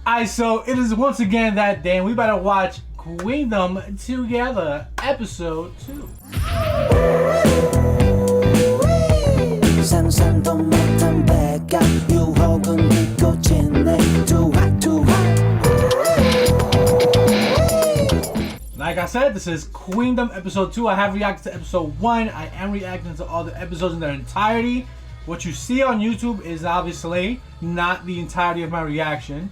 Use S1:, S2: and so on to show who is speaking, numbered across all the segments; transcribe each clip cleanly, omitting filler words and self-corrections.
S1: Alright, so it is once again that day, and we better watch Queendom together, episode 2. Like I said, this is Queendom episode 2. I have reacted to episode 1. I am reacting to all the episodes in their entirety. What you see on YouTube is obviously not the entirety of my reaction.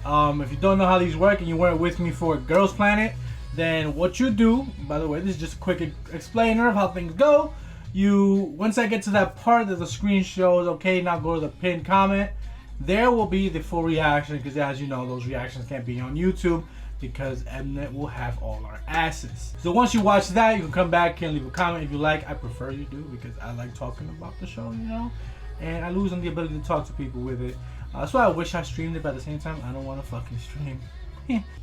S1: If you don't know how these work and you weren't with me for Girls Planet, then what you do, by the way, this is just a quick explainer of how things go. Once I get to that part that the screen shows, okay, now go to the pinned comment, there will be the full reaction, because as you know, those reactions can't be on YouTube because Mnet will have all our asses. So once you watch that, you can come back and leave a comment if you like. I prefer you do, because I like talking about the show, you know, and I lose on the ability to talk to people with it. That's why I wish I streamed it, but at the same time, I don't want to fucking stream.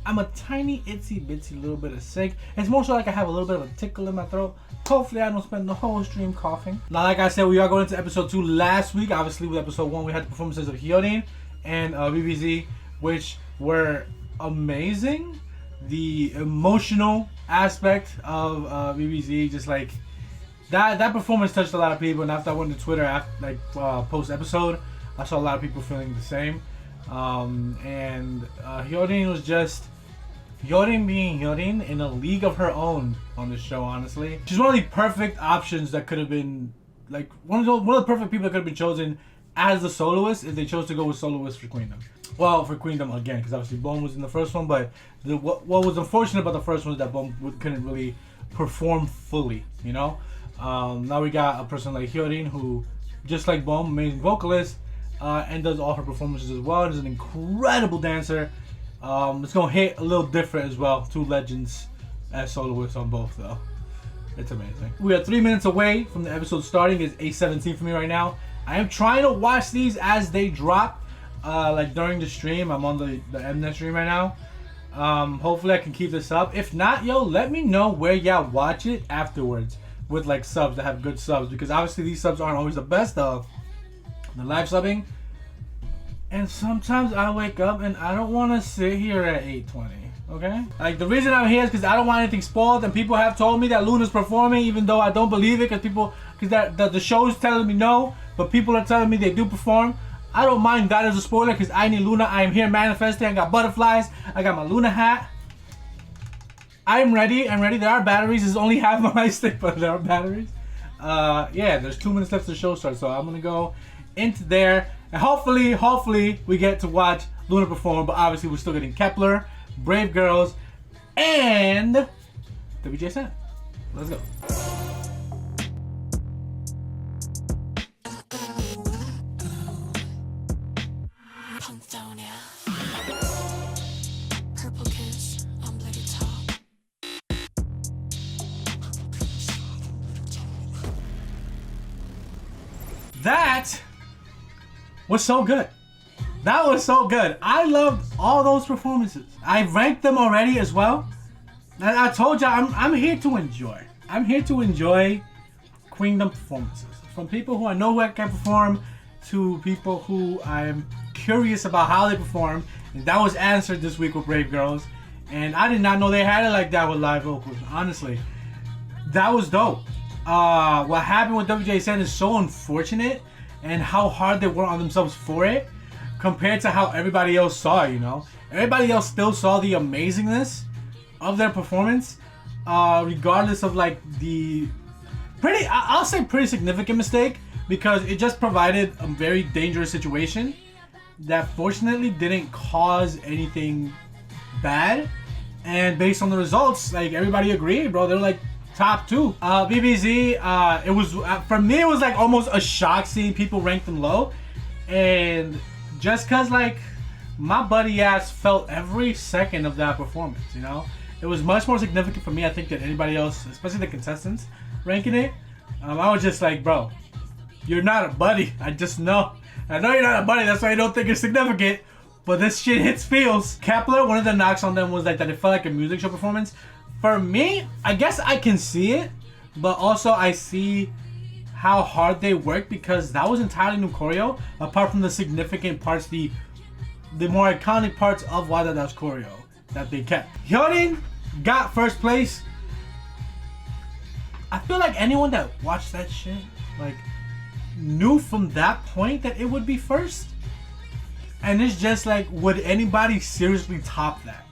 S1: I'm a tiny, itsy bitsy little bit of sick. It's more so like I have a little bit of a tickle in my throat. Hopefully I don't spend the whole stream coughing. Now, like I said, we are going into episode 2 last week. Obviously, with episode 1, we had the performances of Hyorin and BBZ, which were amazing. The emotional aspect of BBZ, just like that performance touched a lot of people. And after I went to Twitter, after post episode, I saw a lot of people feeling the same. And Hyorin was just Hyorin being Hyorin in a league of her own on this show. Honestly, she's one of the perfect options that could have been, like, one of the perfect people that could have been chosen as the soloist if they chose to go with soloist for Queendom. Well, for Queendom again, because obviously Bone was in the first one, but what was unfortunate about the first one is that Bone couldn't really perform fully, you know. Now we got a person like Hyorin who, just like Bone, amazing vocalist, and does all her performances as well, and is an incredible dancer. It's gonna hit a little different as well. 2 legends as soloists on both, though. It's amazing. We are 3 minutes away from the episode starting. It's 8:17 for me right now. I am trying to watch these as they drop. Like during the stream. I'm on the Mnet stream right now. Hopefully I can keep this up. If not, yo, let me know where y'all watch it afterwards with like subs that have good subs, because obviously these subs aren't always the best of the live subbing. And sometimes I wake up and I don't want to sit here at 8:20. Okay? Like, the reason I'm here is because I don't want anything spoiled, and people have told me that LOONA's performing, even though I don't believe it, because the show is telling me no, but people are telling me they do perform. I don't mind that as a spoiler, because I need LOONA. I am here manifesting. I got butterflies. I got my LOONA hat. I'm ready. I'm ready. There are batteries. It's only half of my stick, but there are batteries. Yeah, there's 2 minutes left to the show start, so I'm going to go into there. And hopefully, we get to watch LOONA perform, but obviously we're still getting Kepler, Brave Girls, and WJ. Let's go. That was so good. That was so good. I loved all those performances. I ranked them already as well. I told you I'm here to enjoy. I'm here to enjoy Queendom performances. From people who I know who can perform to people who I'm curious about how they perform. And that was answered this week with Brave Girls. And I did not know they had it like that with live vocals. Honestly, that was dope. What happened with WJ is so unfortunate, and how hard they worked on themselves for it compared to how everybody else saw it, you know. Everybody else still saw the amazingness of their performance, regardless of like the I'll say pretty significant mistake, because it just provided a very dangerous situation that fortunately didn't cause anything bad. And based on the results, like, everybody agreed, bro. They're like top 2. BBZ, it was, for me, it was like almost a shock seeing people rank them low. And just cause like my buddy ass felt every second of that performance, you know? It was much more significant for me, I think, than anybody else, especially the contestants ranking it. I was just like, bro, you're not a buddy. I just know. I know you're not a buddy, that's why I don't think it's significant. But this shit hits feels. Kepler, one of the knocks on them was like that it felt like a music show performance. For me, I guess I can see it, but also I see how hard they worked, because that was entirely new choreo, apart from the significant parts, the the more iconic parts of Wadada's choreo that they kept. Hyodin got first place. I feel like anyone that watched that shit, like, knew from that point that it would be first. And it's just like, would anybody seriously top that?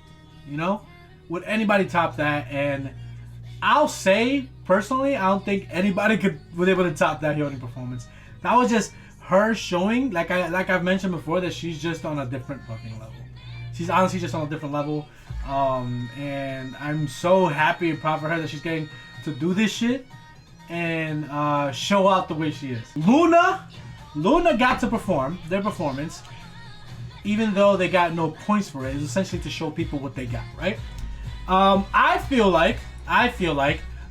S1: You know? Would anybody top that? And I'll say, personally, I don't think anybody was able to top that Hyodin performance. That was just her showing, like I've mentioned before, that she's just on a different fucking level. She's honestly just on a different level. And I'm so happy and proud for her that she's getting to do this shit and show out the way she is. LOONA got to perform their performance, even though they got no points for it. It's essentially to show people what they got, right? I feel like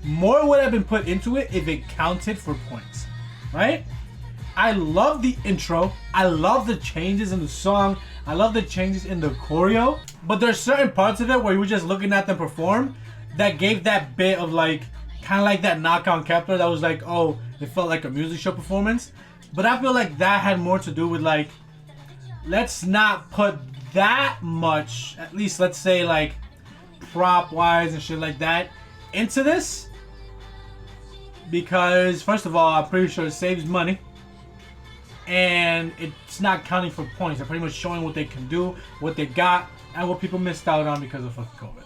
S1: more would have been put into it if it counted for points, right? I love the intro. I love the changes in the song. I love the changes in the choreo. But there's certain parts of it where you were just looking at them perform that gave that bit of like, kind of like that knock on Kepler that was like, oh, it felt like a music show performance. But I feel like that had more to do with like, let's not put that much, at least let's say like prop wise and shit like that, into this. Because first of all, I'm pretty sure it saves money. And it's not counting for points. They're pretty much showing what they can do, what they got, and what people missed out on because of fucking COVID.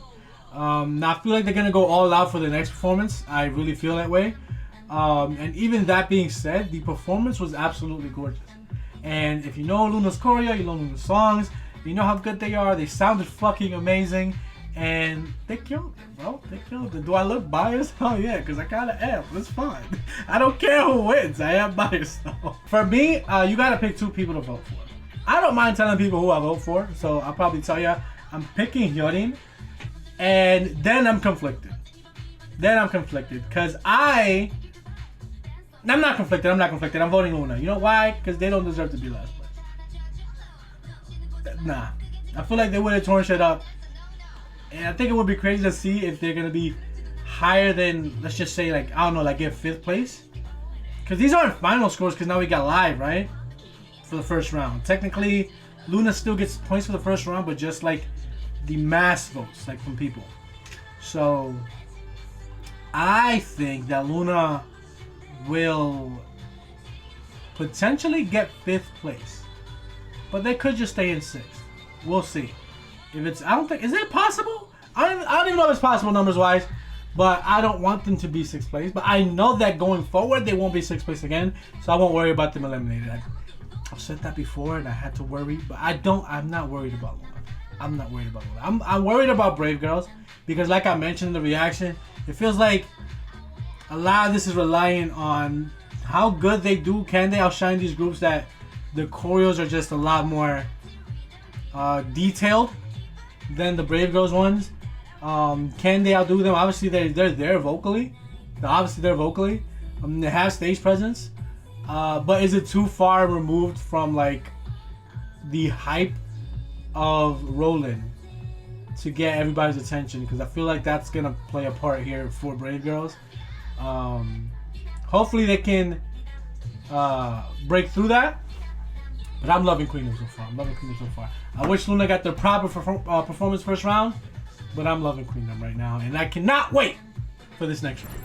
S1: Now I feel like they're gonna go all out for the next performance. I really feel that way. And even that being said, the performance was absolutely gorgeous. And if you know LOONA's choreo, you know LOONA's songs, you know how good they are. They sounded fucking amazing. And they killed it, bro. They killed it. Do I look biased? Oh yeah, because I kind of am. It's fine. I don't care who wins. I am biased though. For me, you got to pick two people to vote for. I don't mind telling people who I vote for. So I'll probably tell you I'm picking Hyodin. And then I'm conflicted. Because I'm not conflicted. I'm voting LOONA. You know why? Because they don't deserve to be last place. Nah. I feel like they would have torn shit up. And I think it would be crazy to see if they're going to be higher than, let's just say, like, I don't know, like get 5th place. Because these aren't final scores because now we got live, right? For the first round. Technically, LOONA still gets points for the first round, but just like the mass votes, like from people. So, I think that LOONA will potentially get 5th place. But they could just stay in 6th. We'll see. If it's, I don't think, is that possible? I don't even know if it's possible numbers wise, but I don't want them to be 6th place. But I know that going forward, they won't be 6th place again, so I won't worry about them eliminated. I've said that before and I had to worry, but I'm not worried about LOONA. I'm worried about Brave Girls because like I mentioned in the reaction, it feels like a lot of this is relying on how good they do. Can they outshine these groups that the choreos are just a lot more detailed than the Brave Girls ones? Can they outdo them? Obviously they're there vocally. They have stage presence. But is it too far removed from like the hype of Rollin' to get everybody's attention? Because I feel like that's gonna play a part here for Brave Girls. Hopefully they can break through that. But I'm loving Queendom so far. I wish LOONA got their proper performance first round, but I'm loving Queendom right now, and I cannot wait for this next round.